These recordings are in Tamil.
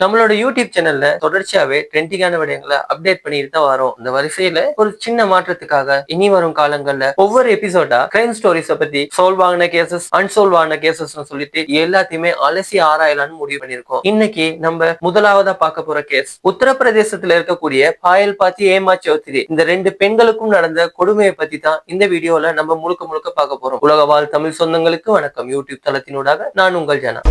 நம்மளோட யூடியூப் சேனல்ல தொடர்ச்சியாவே ட்ரெண்டிங்கான விடயங்களை அப்டேட் பண்ணிட்டு தான் வரோம். இந்த வரிசையில ஒரு சின்ன மாற்றத்துக்காக இனி வரும் காலங்கள்ல ஒவ்வொரு எபிசோடா கிரைம் ஸ்டோரிஸ பத்தி சால்வ் ஆன கேசஸ், அன்சால்வ் ஆன கேசஸ் சொல்லிட்டு எல்லாத்தையுமே அலசி ஆராயலான்னு முடிவு பண்ணிருக்கோம். இன்னைக்கு நம்ம முதலாவதா பார்க்க போற கேஸ் உத்தரப்பிரதேசத்துல இருக்கக்கூடிய பாயல் பாத்தி ஹேமா சௌத்ரி இந்த ரெண்டு பெண்களுக்கும் நடந்த கொடுமையை பத்தி தான் இந்த வீடியோல நம்ம முழுக்க முழுக்க பார்க்க போறோம். உலக வாழ் தமிழ் சொந்தங்களுக்கு வணக்கம். யூடியூப் தளத்தினூடாக நான் உங்கள் ஜனா.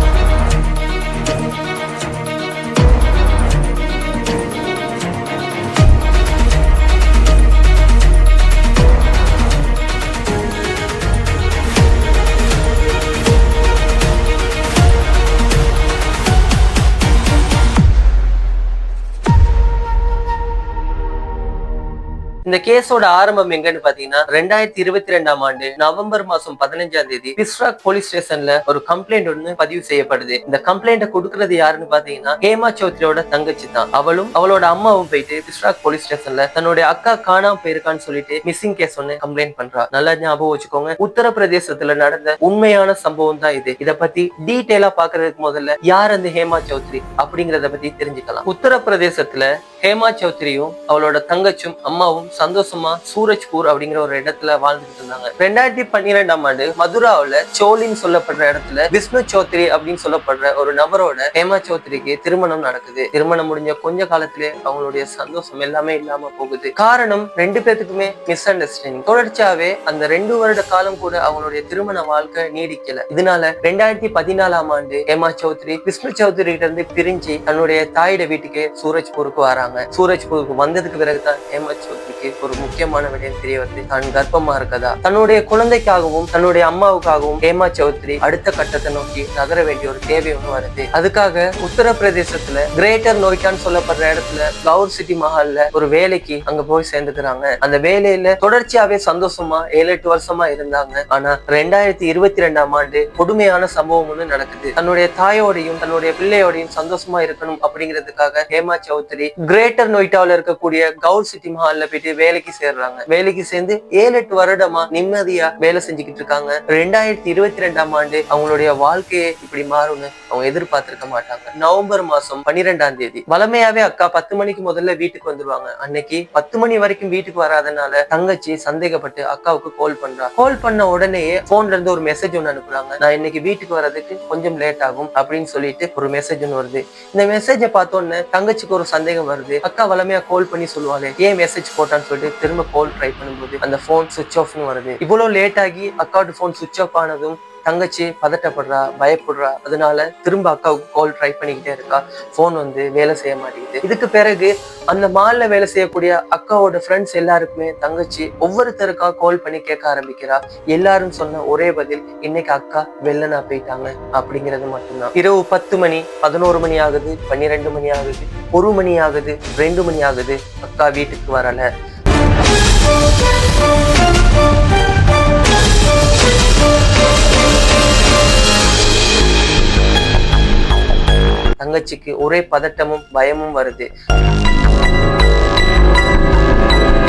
இந்த கேஸோட ஆரம்பம் எங்கன்னு பாத்தீங்கன்னா 2022ஆம் ஆண்டு நவம்பர் மாசம் 15ஆம் தேதி பிஸ்ராக் போலீஸ் ஸ்டேஷன்ல ஒரு கம்ப்ளைண்ட் ஒண்ணு பதிவு செய்யப்படுது. இந்த கம்ப்ளைண்ட கொடுக்கறது யாருன்னு பாத்தீங்கன்னா ஹேமா சௌத்ரியோட தங்கச்சி தான். அவளும் அவளோட அம்மாவும் போயிட்டு பிஸ்ராக் போலீஸ் ஸ்டேஷன்ல தன்னுடைய அக்கா காணாம போயிருக்கான்னு சொல்லிட்டு மிஸ்ஸிங் கேஸ் ஒண்ணு கம்ப்ளைண்ட் பண்றா. நல்லா ஞாபகம் வச்சுக்கோங்க, உத்தரப்பிரதேசத்துல நடந்த உண்மையான சம்பவம் தான் இது. இத பத்தி டீடைலா பாக்குறதுக்கு முதல்ல யார் அந்த ஹேமா சௌத்ரி அப்படிங்கறத பத்தி தெரிஞ்சுக்கலாம். உத்தரப்பிரதேசத்துல ஹேமா சௌத்ரியும் அவளோட தங்கச்சும் அம்மாவும் சந்தோஷமா சூரஜ்பூர் அப்படிங்கிற ஒரு இடத்துல வாழ்ந்துட்டு இருந்தாங்க. 2012ஆம் ஆண்டு மதுராவுல சோலின்னு சொல்லப்படுற இடத்துல விஷ்ணு சௌத்ரி அப்படின்னு சொல்லப்படுற ஒரு நபரோட ஹேமா சௌத்ரிக்கு திருமணம் நடக்குது. திருமணம் முடிஞ்ச கொஞ்ச காலத்திலே அவங்களுடைய சந்தோஷம் எல்லாமே இல்லாம போகுது. காரணம் ரெண்டு பேத்துக்குமே மிஸ் அண்டர்ஸ்டாண்டிங். தொடர்ச்சியாவே அந்த 2 வருட காலம் கூட அவங்களுடைய திருமண வாழ்க்கை நீடிக்கல. இதனால 2014ஆம் ஆண்டு ஹேமா சௌத்ரி விஷ்ணு சௌத்ரி கிட்ட இருந்து பிரிஞ்சு தன்னுடைய தாயிட வீட்டுக்கு சூரஜ்பூருக்கு வராங்க. சூரஜ்பூருக்கு வந்ததுக்கு பிறகுதான் ஹேமா சௌத்ரிக்கு ஒரு முக்கியமான விடயம் தெரிய வருது. தான் கர்ப்பமா இருக்கதா. தன்னுடைய குழந்தைக்காகவும் தன்னுடைய அம்மாவுக்காகவும் ஹேமா சௌத்ரி அடுத்த கட்டத்தை நோக்கி நகர வேண்டிய ஒரு தேவை ஒண்ணு வருது. அதுக்காக உத்தரப்பிரதேசத்துல கிரேட்டர் நோய்க்கான்னு சொல்லப்படுற இடத்துல கவுர் சிட்டி மஹால்ல ஒரு வேலைக்கு அங்க போய் சேர்ந்துக்கிறாங்க. அந்த வேலையில தொடர்ச்சியாவே சந்தோஷமா 7-8 வருஷமா இருந்தாங்க. ஆனா 2022ஆம் ஆண்டு கொடுமையான சம்பவம் ஒண்ணு நடக்குது. தன்னுடைய தாயோடையும் தன்னுடைய பிள்ளையோடையும் சந்தோஷமா இருக்கணும் அப்படிங்கிறதுக்காக ஹேமா சௌத்ரி கிரேட்டர் நொய்டாவில் இருக்கக்கூடிய கவுர் சிட்டி மஹால்ல போயிட்டு வேலைக்கு சேர்றாங்க. வேலைக்கு சேர்ந்து 7-8 வருடமா நிம்மதியா வேலை செஞ்சுக்கிட்டு இருக்காங்க. 2022ஆம் ஆண்டு அவங்களுடைய வாழ்க்கையே இப்படி மாறும்னு அவங்க எதிர்பார்த்திருக்க மாட்டாங்க. நவம்பர் மாசம் 12ஆம் தேதி வளமையாவே அக்கா 10 மணிக்கு முதல்ல வீட்டுக்கு வந்துருவாங்க. அன்னைக்கு 10 மணி வரைக்கும் வீட்டுக்கு வராதனால தங்கச்சி சந்தேகப்பட்டு அக்காவுக்கு கால் பண்றா. கால் பண்ண உடனேயே போன்ல இருந்து ஒரு மெசேஜ் ஒண்ணு அனுப்புறாங்க. நான் இன்னைக்கு வீட்டுக்கு வர்றதுக்கு கொஞ்சம் லேட் ஆகும் அப்படின்னு சொல்லிட்டு ஒரு மெசேஜ் ஒண்ணு வருது. இந்த மெசேஜை பார்த்தோன்னு தங்கச்சிக்கு ஒரு சந்தேகம் வருது. அக்கா வளமையா கால் பண்ணி சொல்லுவாளே, ஏன் மெசேஜ் போட்டான்னு சொல்லிட்டு திரும்ப கால் ட்ரை பண்ணும்போது அந்த போன் சுவிட்ச் ஆஃப்னு வருது. இவ்வளவு லேட் ஆகி அக்காவோட போன் சுவிட்ச் ஆஃப் ஆனதும் தங்கச்சி பதட்டப்படுறா, பயப்படுறா. அதனால திரும்ப அக்காவுக்கு கால் ட்ரை பண்ணிக்கிட்டே இருக்கா. போன் வேலை செய்ய மாட்டேங்குது. இதுக்கு பிறகு அந்த மால்ல வேலை செய்யக்கூடிய அக்காவோட ஃப்ரெண்ட்ஸ் எல்லாருக்குமே தங்கச்சி ஒவ்வொருத்தருக்கா கால் பண்ணி கேட்க ஆரம்பிக்கிறா. எல்லாரும் சொன்ன ஒரே பதில், இன்னைக்கு அக்கா வெள்ளனா போயிட்டாங்க அப்படிங்கிறது மட்டும்தான். இரவு 10 மணி, 11 மணி ஆகுது, 12 மணி ஆகுது, 1 மணி ஆகுது, 2 மணி ஆகுது, அக்கா வீட்டுக்கு வரல. தங்கச்சிக்கு ஒரே பதட்டமும் பயமும் வருது.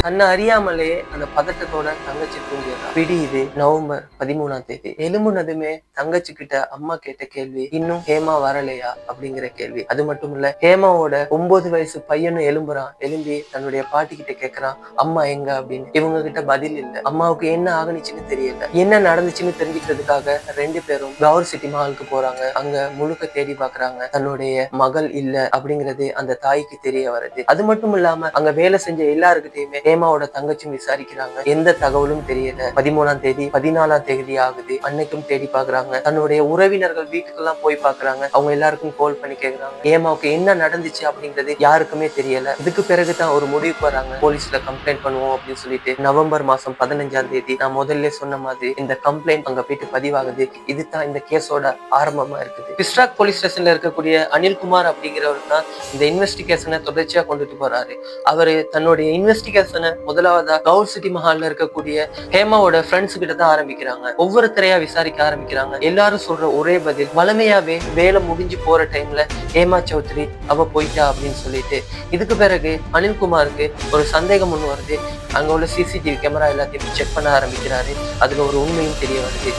தன்னை அறியாமலே அந்த பதட்டத்தோட தங்கச்சி தூங்கிடுறா. விடியுது நவம்பர் 13ஆம் தேதி. எழும்புனதுமே தங்கச்சி கிட்ட அம்மா கேட்ட கேள்வி, இன்னும் ஹேமா வரலையா அப்படிங்கிற கேள்வி. அது மட்டும் இல்ல, ஹேமாவோட 9 வயசு பையனும் எழும்புறான். எழும்பி தன்னுடைய பாட்டி கிட்ட கேக்குறான், அம்மா எங்க அப்படின்னு. இவங்க கிட்ட பதில் இல்ல. அம்மாவுக்கு என்ன ஆகணுச்சுன்னு தெரியல. என்ன நடந்துச்சுன்னு தெரிஞ்சுக்கிறதுக்காக 2 பேரும் கவுர் சிட்டி மஹாலுக்கு போறாங்க. அங்க முழுக்க தேடி பாக்குறாங்க. தன்னுடைய மகள் இல்ல அப்படிங்கிறது அந்த தாய்க்கு தெரிய வருது. அது மட்டும் இல்லாம அங்க வேலை செஞ்ச எல்லாருக்கிட்டையுமே ஹேமாவோட தங்கச்சும் விசாரிக்கிறாங்க. எந்த தகவலும் தெரியல. 13ஆம் தேதி 14ஆம் தேதி ஆகுது. அன்னைக்கும் தேடி பாக்குறாங்க. தன்னுடைய உறவினர்கள் வீட்டுக்கெல்லாம் போய் பாக்குறாங்க. அவங்க எல்லாருக்கும் கால் பண்ணி கேக்குறாங்க, ஹேமாவுக்கு என்ன நடந்துச்சு அப்படிங்கிறது யாருக்குமே தெரியல. இதுக்கு பிறகுதான் ஒரு முடிவுக்கு வராங்க. போலீஸ்ல கம்ப்ளைண்ட் பண்ணுவோம் அப்படின்னு சொல்லிட்டு நவம்பர் மாசம் 15ஆம் தேதி நான் முதல்ல சொன்ன மாதிரி இந்த கம்ப்ளைண்ட் அங்க போயிட்டு பதிவாகுது. இதுதான் இந்த கேஸோட ஆரம்பமா இருக்குது. பிஸ்ராக் போலீஸ் ஸ்டேஷன்ல இருக்கக்கூடிய அனில்குமார் அப்படிங்கிறவர் தான் இந்த இன்வெஸ்டிகேஷனை தொடர்ச்சியா கொண்டுட்டு போறாரு. அவரு தன்னுடைய இன்வெஸ்டிகேஷனை முதலாவதா கவுர் சிட்டி மஹால்ல இருக்கக்கூடிய ஹேமாவோட ஃப்ரெண்ட்ஸ் கிட்ட தான் ஆரம்பிக்கிறாங்க. ஒவ்வொருத்தரையா விசாரிக்க ஆரம்பிக்கிறாங்க. எல்லாரும் சொல்ற ஒரே பதில், வளமையாவே வேலை முடிஞ்சு போற டைம்ல ஹேமா சௌத்ரி அவ போயிட்டா அப்படின்னு சொல்லிட்டு. இதுக்கு பிறகு அனில்குமாருக்கு ஒரு சந்தேகம் ஒண்ணு வருது. அங்க உள்ள சிசிடிவி கேமரா எல்லாத்தையும் செக் பண்ண ஆரம்பிக்கிறாரு. அதுல ஒரு உண்மையும் தெரிய வருது.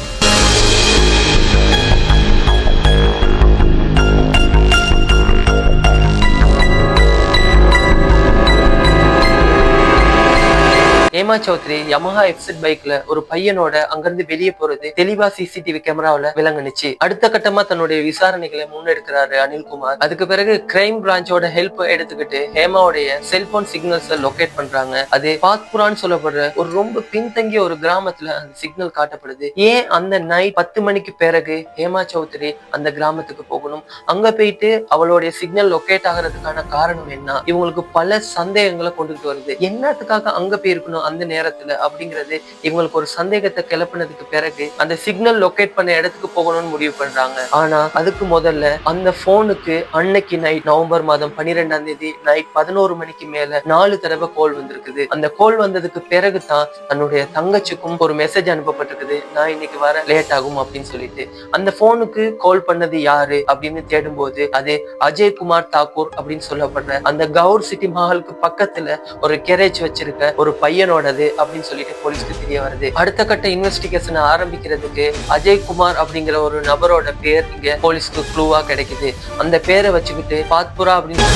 ஹேமா சௌத்ரி யமஹா எஃப்செட் பைக்ல ஒரு பையனோட அங்கிருந்து வெளியே போறது தெளிவா சிசிடிவி கேமராவில விளங்குனுச்சு. அடுத்த கட்டமா தன்னுடைய விசாரணைகளை முன்னெடுக்கிறாரு அனில்குமார். அதுக்கு பிறகு கிரைம் பிரான்ச்சோட ஹெல்ப் எடுத்துக்கிட்டு ஹேமாவுடைய செல்போன் சிக்னல்ஸ் லொகேட் பண்றாங்க. அது பாத்புரான்னு சொல்லப்படுற ஒரு ரொம்ப பின்தங்கிய ஒரு கிராமத்துல அந்த சிக்னல் காட்டப்படுது. ஏன் அந்த நைட் 10 மணிக்கு பிறகு ஹேமா சௌத்ரி அந்த கிராமத்துக்கு போகணும், அங்க போயிட்டு அவளுடைய சிக்னல் லொகேட் ஆகிறதுக்கான காரணம் என்ன, இவங்களுக்கு பல சந்தேகங்களை கொண்டுட்டு வருது. என்னத்துக்காக அங்க போயிருக்கணும் அந்த நேரத்துல அப்படிங்கிறது இவங்களுக்கு ஒரு சந்தேகத்தை கிளப்பினதுக்கு பிறகு அந்த சிக்னல் லொகேட் பண்ண இடத்துக்கு போகணும்னு முடிவு பண்றாங்க. ஆனா அதுக்கு முதல்ல அந்த போனுக்கு அன்னைக்கு நைட் நவம்பர் மாதம் 12ஆம் தேதி நைட் 11 மணிக்கு மேல 4 தடவை கால் வந்திருக்குது. அந்த கால் வந்ததுக்கு பிறகுதான் தன்னுடைய தங்கச்சிக்கும் ஒரு மெசேஜ் அனுப்பப்பட்டிருக்குது, நான் இன்னைக்கு வர லேட் ஆகும் அப்படின்னு சொல்லிட்டு. அந்த போனுக்கு கால் பண்ணது யாரு அப்படின்னு தேடும் போது அது அஜய்குமார் தாக்கூர் அப்படின்னு சொல்லப்படுற அந்த கவுர் சிட்டி மஹாலுக்கு பக்கத்துல ஒரு கேரேஜ் வச்சிருக்க ஒரு பையனோடது அப்படின்னு சொல்லிட்டு போலீஸ்க்கு தெரிய வருது. அடுத்த கட்ட இன்வெஸ்டிகேஷன் ஆரம்பிக்கிறதுக்கு அஜய்குமார் அப்படிங்கிற ஒரு நபரோட பேர் இங்க போலீஸ்க்கு க்ளூவா கிடைக்குது. அந்த பேரை வச்சுக்கிட்டு பாத்புரா அப்படின்னு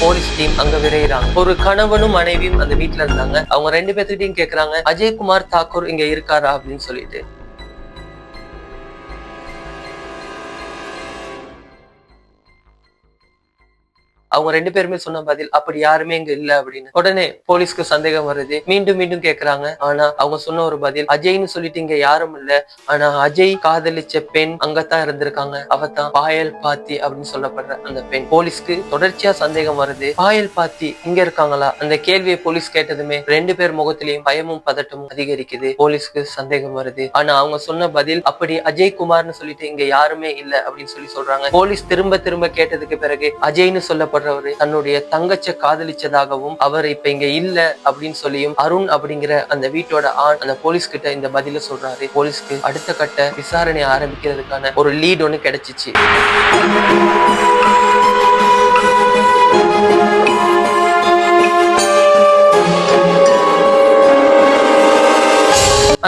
போலீஸ் டீம் அங்க விரைகிறாங்க. ஒரு கணவனும் மனைவியும் அந்த வீட்டுல இருந்தாங்க. அவங்க 2 பேர்த்திட்டையும் கேக்குறாங்க, அஜய்குமார் தாக்கூர் இங்க இருக்காரா அப்படின்னு சொல்லிட்டு. அவங்க 2 பேருமே சொன்ன பதில் அப்படி யாருமே இங்க இல்ல அப்படின்னு. உடனே போலீஸ்க்கு சந்தேகம் வருது. மீண்டும் மீண்டும் கேக்குறாங்க. ஆனா அவங்க சொன்ன ஒரு பதில், அஜய்னு சொல்லிட்டு இங்க யாரும் இல்ல, ஆனா அஜய் காதலிச்ச பெண் அங்கத்தான் இருந்திருக்காங்க, அவதான் பாயல் பாத்தி அப்படின்னு சொல்லப்படுற அந்த பெண். போலீஸ்க்கு தொடர்ச்சியா சந்தேகம் வருது, பாயல் பாத்தி இங்க இருக்காங்களா? அந்த கேள்வியை போலீஸ் கேட்டதுமே 2 பேர் முகத்திலையும் பயமும் பதட்டமும் அதிகரிக்குது. போலீஸ்க்கு சந்தேகம் வருது. ஆனா அவங்க சொன்ன பதில் அப்படி அஜய்குமார்னு சொல்லிட்டு இங்க யாருமே இல்ல அப்படின்னு சொல்றாங்க. போலீஸ் திரும்ப திரும்ப கேட்டதுக்கு பிறகு அஜய்னு சொல்லப்படுறவரு தன்னுடைய தங்கச்ச காதலிச்சதாகவும் அவர் இப்ப இங்க இல்ல அப்படின்னு சொல்லியும் அருண் அப்படிங்கிற அந்த வீட்டோட ஆண் அந்த போலீஸ் கிட்ட இந்த பதில சொல்றாரு. போலீஸ்க்கு அடுத்த கட்ட விசாரணை ஆரம்பிக்கிறதுக்கான ஒரு லீட் ஒண்ணு கிடைச்சிச்சு.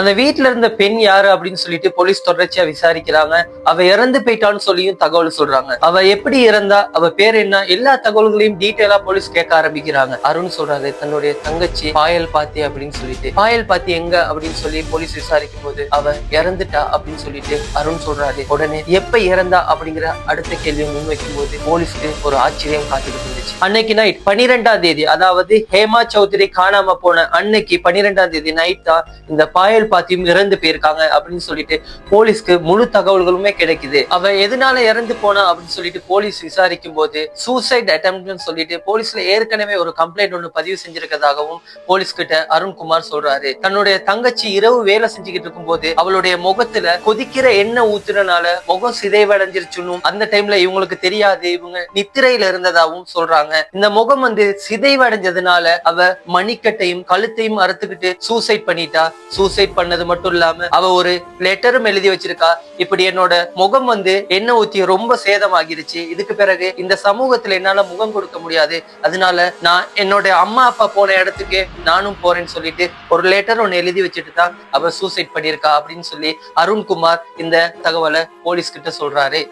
அந்த வீட்டுல இருந்த பெண் யாரு அப்படின்னு சொல்லிட்டு போலீஸ் தொடர்ச்சியா விசாரிக்கிறாங்க. அவ இறந்து போயிட்டான்னு சொல்லியும் தகவல் சொல்றாங்க. அவ எப்படி இறந்தா, அவ பேர் என்ன, எல்லா தகவல்களையும் டீட்டெயிலா போலீஸ் கேட்க ஆரம்பிக்கிறாங்க. அருண் சொல்றாரு தன்னுடைய தங்கச்சி பாயல் பாத்தி அப்படின்னு சொல்லிட்டு. பாயல் பாத்தி எங்க அப்படின்னு சொல்லி போலீஸ் விசாரிக்கும் போது அவ இறந்துட்டா அப்படின்னு சொல்லிட்டு அருண் சொல்றாரு. உடனே எப்ப இறந்தா அப்படிங்கிற அடுத்த கேள்வியை முன்வைக்கும் போது போலீஸ்க்கு ஒரு ஆச்சரியம் காத்துக்கிட்டு இருந்துச்சு. அன்னைக்கு நைட் 12ஆம் தேதி, அதாவது ஹேமா சௌத்ரி காணாம போன அன்னைக்கு 12ஆம் தேதி நைட் தான் இந்த பாயல் பாத்தியும் இறந்து போயிருக்காங்க அப்படின்னு சொல்லிட்டு போலீஸ்க்கு முழு தகவல்களுமே கிடைக்குது. அவ எதனால இறந்து போனா அப்படின்னு சொல்லிட்டு போலீஸ் விசாரிக்கும் போது சூசைட் அட்டெம்ப்ட்னு சொல்லிட்டு போலீஸ்ல ஏற்கனவே ஒரு கம்ப்ளைண்ட் ஒண்ணு பதிவு செஞ்சிருக்கதாகவும் போலீஸ் கிட்ட அருண்குமார் சொல்றாரு. தன்னுடைய தங்கச்சி இரவு வேலை செஞ்சுக்கிட்டு இருக்கும் போது அவளுடைய முகத்துல கொதிக்கிற எண்ணெய் ஊத்துறனால முகம் சிதைவடைஞ்சிருச்சுன்னு அந்த டைம்ல இவங்களுக்கு தெரியாது, இவங்க நித்திரையில இருந்ததாகவும் சொல்றாங்க. இந்த முகம் சிதைவடைஞ்சதுனால அவ மணிக்கட்டையும் கழுத்தையும் அறுத்துக்கிட்டு சூசைட் பண்ணிட்டா. சூசைட் பண்ணது மட்டும் இல்லாம அவ ஒரு லெட்டரும் எழுதி வச்சிருக்கா, இப்படி என்னோட முகம் எண்ணெய் ஊத்தி ரொம்ப சேதமாகிருச்சு, இதுக்கு பிறகு இந்த சமூகத்துல என்னால முகம் கொடுக்க முடியாது, அதனால நான் என்னோட அம்மா அப்பா போன இடத்துக்கு நானும் போறேன்னு சொல்லிட்டு ஒரு லெட்டர் ஒன்னு எழுதி வச்சுட்டு தான் அவ சூசைட் பண்ணிருக்கா அப்படின்னு சொல்லி அருண்குமார் இந்த தகவலை போலீஸ் கிட்ட சொல்றாரு.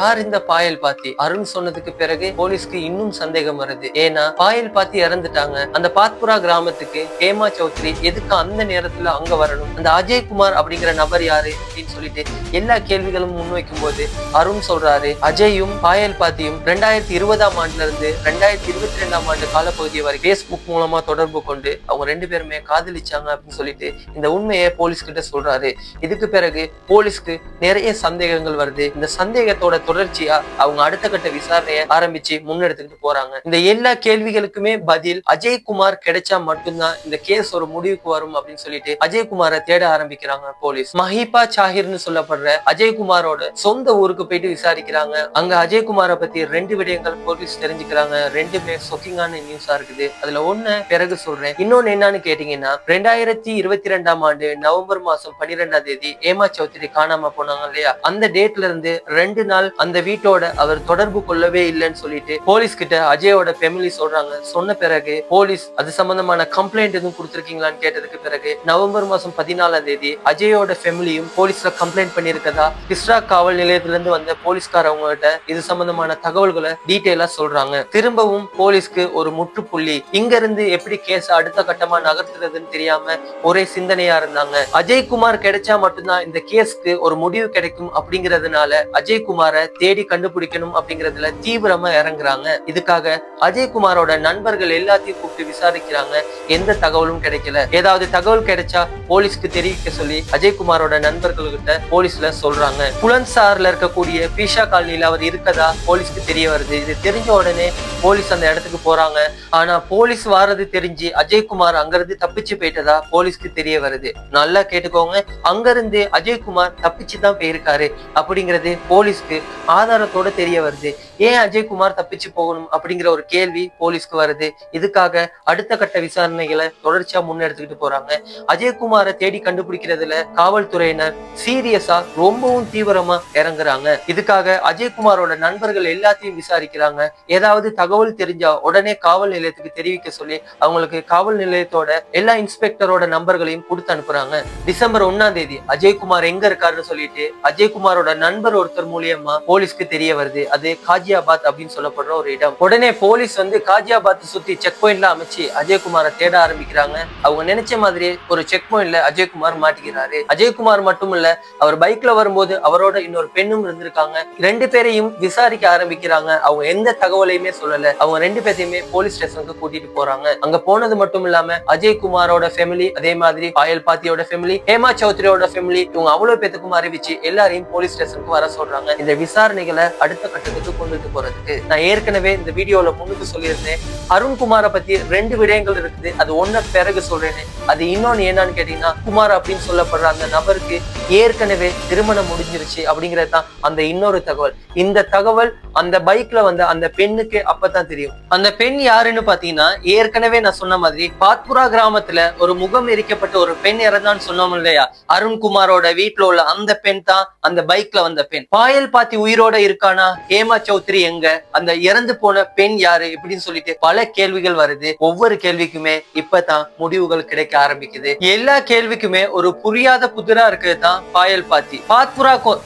யார் இந்த பாயல் பாத்தி? அருண் சொன்னதுக்கு பிறகு போலீஸ்க்கு இன்னும் சந்தேகம் வருது. ஏன்னா பாயல் பாத்தி இறந்துட்டாங்க. அந்த பாத்புரா கிராமத்துக்கு ஹேமா சௌத்ரி எதுக்கு அந்த நேரத்துல அங்க வரணும்? அந்த அஜய்குமார் அப்படிங்கிற நபர் யாரு அப்படின்னு சொல்லிட்டு எல்லா கேள்விகளும் முன்வைக்கும் போது அருண் சொல்றாரு, அஜயும் பாயல் பாத்தியும் 2020ஆம் ஆண்டுல இருந்து 2022ஆம் ஆண்டு காலப்பகுதி வரை பேஸ்புக் மூலமா தொடர்பு கொண்டு அவங்க 2 பேருமே காதலிச்சாங்க அப்படின்னு சொல்லிட்டு இந்த உண்மையை போலீஸ் கிட்ட சொல்றாரு. இதுக்கு பிறகு போலீஸ்க்கு நிறைய சந்தேகங்கள் வருது. இந்த சந்தேகத்தோட தொடர்ச்சியா அவங்க அடுத்த கட்ட விசாரணையை ஆரம்பிச்சு முன்னெடுத்துக்கிட்டு போறாங்க. இந்த எல்லா கேள்விகளுக்குமே பதில் அஜய்குமார் கிடைச்சா மட்டும்தான் இந்த கேஸ் ஒரு முடிவுக்கு வரும் அப்படின்னு சொல்லிட்டு அஜய்குமாரை தேட ஆரம்பிக்கிறாங்க போலீஸ். மஹிபா சாஹிர்னு சொல்லப்படுற அஜய்குமாரோட சொந்த ஊருக்கு போயிட்டு விசாரிக்கிறாங்க. அங்க அஜய்குமாரை பத்தி 2 விடயங்கள் போலீஸ் தெரிஞ்சுக்கிறாங்க. 2மே ஷாக்கிங்கான நியூஸா இருக்குது. அதுல ஒண்ணு பிறகு சொல்றேன். இன்னொன்னு என்னன்னு கேட்டீங்கன்னா 2022ஆம் ஆண்டு நவம்பர் மாசம் 12ஆம் தேதி ஹேமா சௌத்ரி காணாம போனாங்க இல்லையா, அந்த டேட்ல இருந்து 2 நாள் அந்த வீட்டோட அவர் தொடர்பு கொள்ளவே இல்லைன்னு சொல்லிட்டு போலீஸ் கிட்ட அஜயோட ஃபேமிலி சொல்றாங்க. சொன்ன பிறகு போலீஸ் அது சம்பந்தமான கம்ப்ளைண்ட் எதுவும் கொடுத்திருக்கீங்களான்னு கேட்டதுக்கு பிறகு நவம்பர் மாசம் 14ஆம் தேதி அஜயோட ஃபேமிலியும் போலீஸ்ல கம்ப்ளைண்ட் பண்ணிருக்கதா பிஸ்ரா காவல் நிலையத்துல இருந்து வந்த போலீஸ்காரவங்க கிட்ட இது சம்பந்தமான தகவல்களை டீட்டெயிலா சொல்றாங்க. திரும்பவும் போலீஸ்க்கு ஒரு முற்றுப்புள்ளி. இங்க இருந்து எப்படி கேஸ் அடுத்த கட்டமா நகர்த்துறதுன்னு தெரியாம ஒரே சிந்தனையா இருந்தாங்க. அஜய்குமார் கிடைச்சா மட்டும்தான் இந்த கேஸ்க்கு ஒரு முடிவு கிடைக்கும் அப்படிங்கறதுனால அஜய்குமாரை தேடி கண்டுபிடிக்கணும் அப்படிங்கறதுல தீவிரமா இறங்குறாங்க. இதுக்காக அஜய்குமாரோட நண்பர்கள் எல்லாத்தையும் கூப்பிட்டு விசாரிக்கிறாங்க. எந்த தகவலும் கிடைக்கல. ஏதாவது தகவல் கிடைச்சா போலீஸ்க்கு தெரிவிக்க சொல்லி அஜய்குமாரோட நண்பர்கள்கிட்ட போலீஸ்ல சொல்றாங்க. புலன்சார்ல இருக்கக்கூடிய பீஷா காலனில அவர் இருக்கதா போலீஸ்க்கு தெரிய வருது. இது தெரிஞ்ச உடனே போலீஸ் அந்த இடத்துக்கு போறாங்க. ஆனா போலீஸ் வாரது தெரிஞ்சு அஜய்குமார் அங்கிருந்து தப்பிச்சு போயிட்டதா போலீஸ்க்கு தெரிய வருது. நல்லா கேட்டுக்கோங்க, அங்கிருந்து அஜய்குமார் தப்பிச்சு தான் போயிருக்காரு அப்படிங்கிறது போலீஸ்க்கு ஆதாரத்தோட தெரிய வருது. ஏன் அஜய்குமார் தப்பிச்சு போகணும் அப்படிங்கிற ஒரு கேள்வி போலீஸ்க்கு வருது. இதுக்காக அடுத்த கட்ட விசாரணைகளை தொடர்ச்சியா முன்னெடுத்துக்கிட்டு போறாங்க. அஜய்குமாரை தேடி கண்டுபிடிக்கிறதுல காவல்துறையினர் சீரியஸா ரொம்பவும் தீவிரமா இறங்குறாங்க. இதுக்காக அஜய்குமாரோட நண்பர்கள் எல்லாத்தையும் விசாரிக்கிறாங்க. ஏதாவது தகவல் தெரிஞ்சா உடனே காவல் நிலையத்துக்கு தெரிவிக்க சொல்லி அவங்களுக்கு காவல் நிலையத்தோட எல்லா இன்ஸ்பெக்டரோட நம்பர்களையும் கொடுத்து அனுப்புறாங்க. டிசம்பர் 1ஆம் தேதி அஜய்குமார் எங்க இருக்காருன்னு சொல்லிட்டு அஜய்குமாரோட நண்பர் ஒருத்தர் மூலியமா போலீஸ்க்கு தெரிய வருது. அது காஜியாபாத் அப்படின்னு சொல்லப்படுற ஒரு இடம். உடனே போலீஸ் காஜியாபாத் சுத்தி செக் பாயிண்ட்ல அமைச்சு அஜய்குமாரை தேட ஆரம்பிக்கிறாங்க. அவங்க நினைச்ச மாதிரியே ஒரு செக் பாயிண்ட்ல அஜய்குமார் மாட்டிக்கிறாரு. அஜய்குமார் மட்டும் இல்ல, அவர் பைக்ல வரும்போது அவரோட இன்னொரு பெண்ணும் இருந்திருக்காங்க. 2 பேரையும் விசாரிக்க ஆரம்பிக்கிறாங்க. அவங்க எந்த தகவலையுமே சொல்லல. அவங்க 2 பேரையுமே போலீஸ் ஸ்டேஷனுக்கு கூட்டிட்டு போறாங்க. அங்க போனது மட்டும் இல்லாம அஜய்குமாரோட ஃபேமிலி, அதே மாதிரி பாயல் பாத்தியோட ஃபேமிலி, ஹேமா சௌத்ரியோட ஃபேமிலி, இவங்க அவ்வளவு பேத்துக்கும் அறிவிச்சு எல்லாரையும் போலீஸ் ஸ்டேஷனுக்கு வர சொல்றாங்க. இந்த விசாரணைகளை அடுத்த கட்டத்துக்கு கொண்டுட்டு போறதுக்கு நான் ஏற்கனவே இந்த வீடியோல முன்னுக்கு சொல்லியிருந்தேன். அருண்குமாரை பத்தி 2 விடயங்கள் இருக்குது. அது ஒன்ன பிறகு சொல்றேன்னு. அது இன்னொன்னு என்னன்னு கேட்டீங்கன்னா, குமார் அப்படின்னு சொல்லப்படுற அந்த நபருக்கு ஏற்கனவே திருமணம் முடிஞ்சிருச்சு அப்படிங்கிறது தான் அந்த இன்னொரு தகவல். இந்த தகவல் அந்த பைக்ல வந்த அந்த பெண்ணுக்கு அப்பதான் தெரியும். அந்த பெண் யாருன்னு பாத்தீங்கன்னா, ஏற்கனவே நான் சொன்ன மாதிரி பாத்புரா கிராமத்துல ஒரு முகம் எரிக்கப்பட்ட ஒரு பெண் இறந்தான்னு சொன்னோம் இல்லையா, அருண்குமாரோட வீட்டுல உள்ள அந்த பெண் தான் அந்த பைக்ல வந்த பெண். பாயல் பாத்தி உயிரோட இருக்கானா, ஹேமா சௌத்ரி எங்க, அந்த இறந்து போன பெண் யாரு இப்படின்னு சொல்லிட்டு பல கேள்விகள் வருது. ஒவ்வொரு கேள்விக்குமே இப்பதான் முடிவுகள் கிடைக்க ஆரம்பிக்குது. எல்லா கேள்விக்குமே ஒரு புரியாத புதிரா இருக்கிறது தான் பாயல் பாத்தி.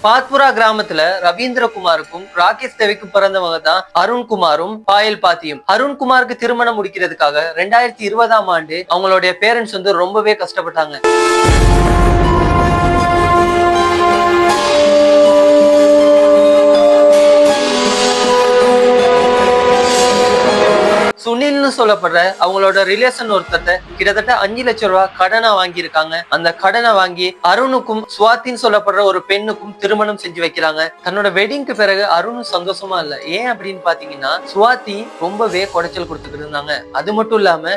பாத்புரா கிராமத்துல ரவீந்திரகுமாருக்கும் ராகேஷ் தேவிக்கும் பிறந்தவங்க தான் அருண்குமாரும் பாயல் பாத்தியும். அருண்குமாருக்கு திருமணம் முடிக்கிறதுக்காக 2020ஆம் ஆண்டு அவங்களுடைய பேரண்ட்ஸ் ரொம்பவே கஷ்டப்பட்டாங்க. சுனில்னு சொல்லப்படுற அவங்களோட ரிலேஷன் ஒருத்தர் கிட்டத்தட்ட 5 லட்சம் ரூபாய் கடனை வாங்கியிருக்காங்க. அந்த கடனை வாங்கி அருணுக்கும் சுவாத்தின்னு சொல்லப்படுற ஒரு பெண்ணுக்கும் திருமணம் செஞ்சு வைக்கிறாங்க. தன்னோட வெட்டிங்க்கு பிறகு அருணும் சந்தோஷமா இல்ல. ஏன் அப்படின்னு பாத்தீங்கன்னா, சுவாத்தி ரொம்பவே குடைச்சல் கொடுத்துக்கிட்டு இருந்தாங்க. அது மட்டும் இல்லாம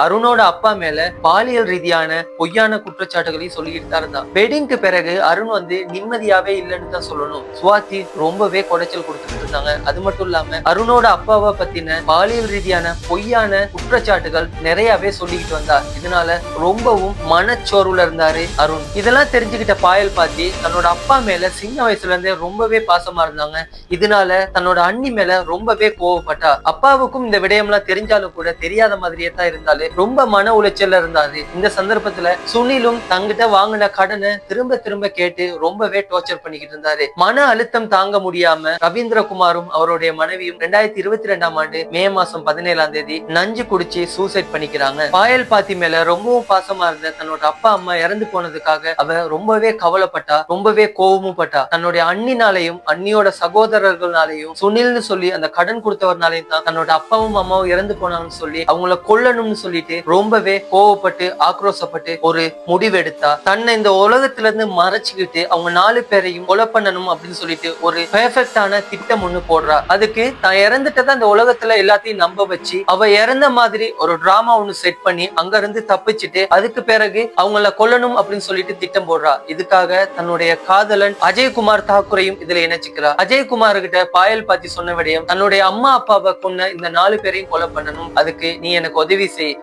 அருணோட அப்பா மேல பாலியல் ரீதியான பொய்யான குற்றச்சாட்டுகளையும் சொல்லிக்கிட்டு தான் இருந்தா. வெட்டிங்க்கு பிறகு அருண் நிம்மதியாவே இல்லைன்னு தான் சொல்லணும். சுவாத்தி ரொம்பவே குடைச்சல் கொடுத்துக்கிட்டு இருந்தாங்க. அது மட்டும் இல்லாம அருணோட அப்பாவை பத்தின பாலியல் ரீதியான பொய்யான குற்றச்சாட்டுகள் நிறையவே சொல்லிக்கிட்டு வந்தார். இதனால ரொம்பவும் மனச்சோர்வுல இருந்தாரு அருண். இதெல்லாம் தெரிஞ்சுக்கிட்ட பாயல் பாத்தி தன்னோட அப்பா மேல சின்ன வயசுல இருந்தே ரொம்பவே பாசமா இருந்தாங்க. இதனால தன்னோட அண்ணி மேல ரொம்பவே கோவப்பட்டா. அப்பாவுக்கும் இந்த விடயம்லாம் தெரிஞ்சாலும் கூட தெரியாத மாதிரியே தான் இருந்தாரு. ரொம்ப மன உளைச்சல்ல இருந்தாரு. இந்த சந்தர்ப்பத்துல சுனிலும் தங்கிட்ட வாங்கின கடனை திரும்ப திரும்ப கேட்டு ரொம்பவே டார்ச்சர் பண்ணிக்கிட்டு இருந்தாரு. மன அழுத்தம் தாங்க முடியாம ரவீந்திரகுமாரும் அவருடைய மனைவியும் 2022ஆம் ஆண்டு மே மாசம் 17ஆம் தேதி நஞ்சு குடிச்சு சூசைட் பண்ணிக்கிறாங்க. பாயல் பாத்தி மேல ரொம்பவும் பாசமா இருந்த தன்னோட அப்பா அம்மா இறந்து போனதுக்காக அவ ரொம்பவே கவலைப்பட்டா, ரொம்பவே கோபமும் பட்டா. தன்னுடைய அண்ணினாலையும் அண்ணியோட சகோதரர்களாலையும் சுனில்னு சொல்லி அந்த கடன் கொடுத்தவர்னாலையும் தான் தன்னோட அப்பாவும் அம்மாவும் இறந்து போனாங்கன்னு சொல்லி அவங்கள கொல்லணும்னு சொல்லிட்டு ரொம்பவே கோவப்பட்டு ஆக்ரோஷப்பட்டு ஒரு முடிவெடுத்தா. தன்னை இந்த உலகத்துல இருந்து மறைச்சுக்கிட்டு அவங்க 4 பேரையும் கொலை பண்ணணும் அப்படின்னு சொல்லிட்டு ஒரு பெர்ஃபெக்டான திட்டம் ஒண்ணு போடுறா. அதுக்கு தான் இறந்துட்டதான் இந்த உலகத்துல எல்லாத்தையும் நம்ப வச்சு வச்சு அவ இறந்த மாதிரி ஒரு டிராமா ஒண்ணு செட் பண்ணி அங்க இருந்து தப்பிச்சுட்டு அதுக்கு பிறகு அவங்கள கொல்லணும் அப்படின்னு சொல்லிட்டு திட்டம் போடுறா. இதுக்காக தன்னுடைய காதலன் அஜய்குமார் தாக்கூரையும் இதுல இணைச்சுக்கிறா. அஜய்குமார் கிட்ட பாயல் பாத்தி சொன்ன விடயம் தன்னுடைய அம்மா அப்பாவை கொன்ன இந்த 4 பேரையும் கொலை பண்ணணும், அதுக்கு நீ எனக்கு உதவி செய்,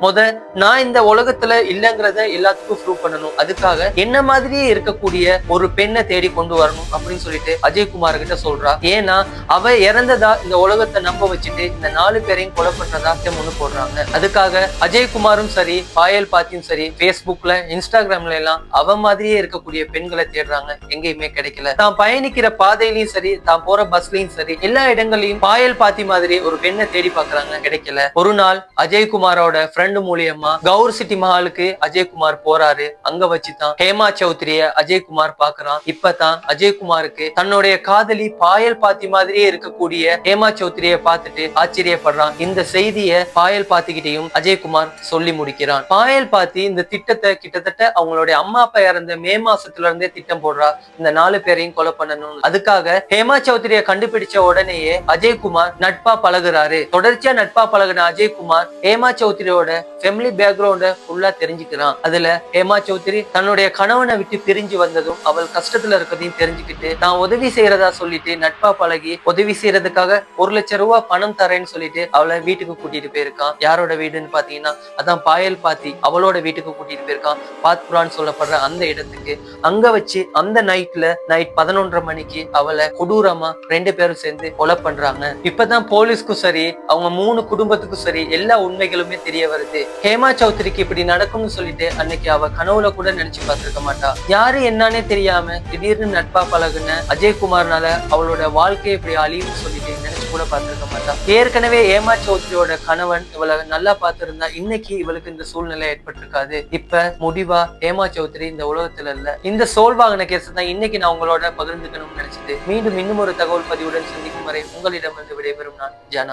நான் இந்த உலகத்துல இல்லங்கிறத எல்லாத்துக்கும் ப்ரூவ் பண்ணணும், அதுக்காக என்ன மாதிரியே இருக்கக்கூடிய ஒரு பெண்ணை தேடி கொண்டு வரணும் அப்படின்னு சொல்லிட்டு அஜய்குமார் கிட்ட சொல்றா. ஏன்னா அவ இறந்ததா இந்த உலகத்தை நம்ப வச்சுட்டு இந்த 4 பேரையும் கொலை பண்றதா முன்னு போடுறாங்க. அதுக்காக அஜய்குமாரும் சரி பாயல் பாத்தியும் சரி பேஸ்புக்ல இன்ஸ்டாகிராம்ல எல்லாம் அவ மாதிரியே இருக்கக்கூடிய பெண்களை தேடுறாங்க, எங்கேயுமே கிடைக்கல. தான் பயணிக்கிற பாதையிலயும் சரி தான் போற பஸ்லயும் சரி எல்லா இடங்களையும் பாயல் பாத்தி மாதிரி ஒரு பெண்ணை தேடி பாக்குறாங்க, கிடைக்கல. ஒரு நாள் அஜய்குமாரோட ஃப்ரெண்டு மூலியமா கௌர் சிட்டி மஹாலுக்கு அஜய்குமார் போறாரு. அங்க வச்சுதான் ஹேமா சௌத்ரிய அஜய்குமார் பாக்குறான். இப்பதான் அஜய்குமாருக்கு தன்னுடைய காதலி பாயல் பாத்தி மாதிரியே இருக்கக்கூடிய ஹேமா சௌத்ரிய பார்த்துட்டு ஆச்சரியப்படுறான். இந்த செய்திய பாயல் பாத்திக்கிட்டையும் அஜய்குமார் சொல்லி முடிக்கிறான். பாயல் பாத்தி இந்த திட்டத்தை கிட்டத்தட்ட அவங்களுடைய அம்மா அப்பா இறந்த மே மாசத்துல இருந்தே திட்டம் போடுறா, இந்த 4 பேரையும் கொலை பண்ணணும். அதுக்காக ஹேமா சௌத்ரிய கண்டுபிடிச்ச உடனேயே அஜய்குமார் நட்பா பழகுறாரு. தொடர்ச்சியா நட்பா பழகுன அஜய்குமார் ஹேமா சௌத்ரியோட ஃபேமிலி பேக்ரவுண்ட ஃபுல்லா தெரிஞ்சுக்கிறான். அதுல ஹேமா சௌத்ரி தன்னுடைய கணவனை விட்டு பிரிஞ்சு வந்ததும் அவள் கஷ்டத்துல இருக்கிறதையும் தெரிஞ்சுக்கிட்டு நான் உதவி செய்யறதா சொல்லிட்டு நட்பா பழகி உதவி செய்யறதுக்காக 1 லட்சம் ரூபாய் பணம் தரேன்னு சொல்லிட்டு அவளை வீட்டுக்கு கூட்டிட்டு போயிருக்கான். யாரோட வீடுன்னு பாத்தீங்கன்னா அதான் பாயல் பாத்தி அவளோட வீட்டுக்கு கூட்டிட்டு போயிருக்கான். பாத்புரான்னு சொல்லப்படுற அந்த இடத்துக்கு. அங்க வச்சு அந்த நைட் 11:30 மணிக்கு அவளை கொடூரமா 2 பேரும் சேர்ந்து கொலை பண்றாங்க. இப்பதான் போலீஸ்க்கும் சரி அவங்க 3 குடும்பத்துக்கும் சரி எல்லா உண்மைகளுமே தெரிய வருது. ஹேமா சௌத்ரிக்கு இப்படி நடக்கும்னு சொல்லிட்டு அன்னைக்கு அவ கனவுல கூட நினைச்சு பார்த்திருக்க மாட்டா. யாரு என்னன்னே தெரியாம திடீர்னு நட்பா பழகுன அஜய்குமார்னால அவளோட வாழ்க்கையை இப்படி அழியும்னு சொல்லிட்டு நினைச்சு கூட பார்த்திருக்க மாட்டா. ஏற்கனவே ஹேமா சௌத்ரியோட கணவன் இவளை நல்லா பார்த்திருந்தா இன்னைக்கு இவளுக்கு இந்த சூழ்நிலை ஏற்பட்டிருக்காது. இப்ப முடிவா ஹேமா சௌத்ரி இந்த உலகத்துல இல்ல. இந்த சோல்வாகன கேஸ் தான் இன்னைக்கு நான் உங்களோட பகிர்ந்துக்கணும்னு நினைச்சிட்டு மீண்டும் இன்னும் ஒரு தகவல் பதிவுடன் சந்திக்கும் வரை உங்களிடமிருந்து விடைபெறும் நான் ஜானா.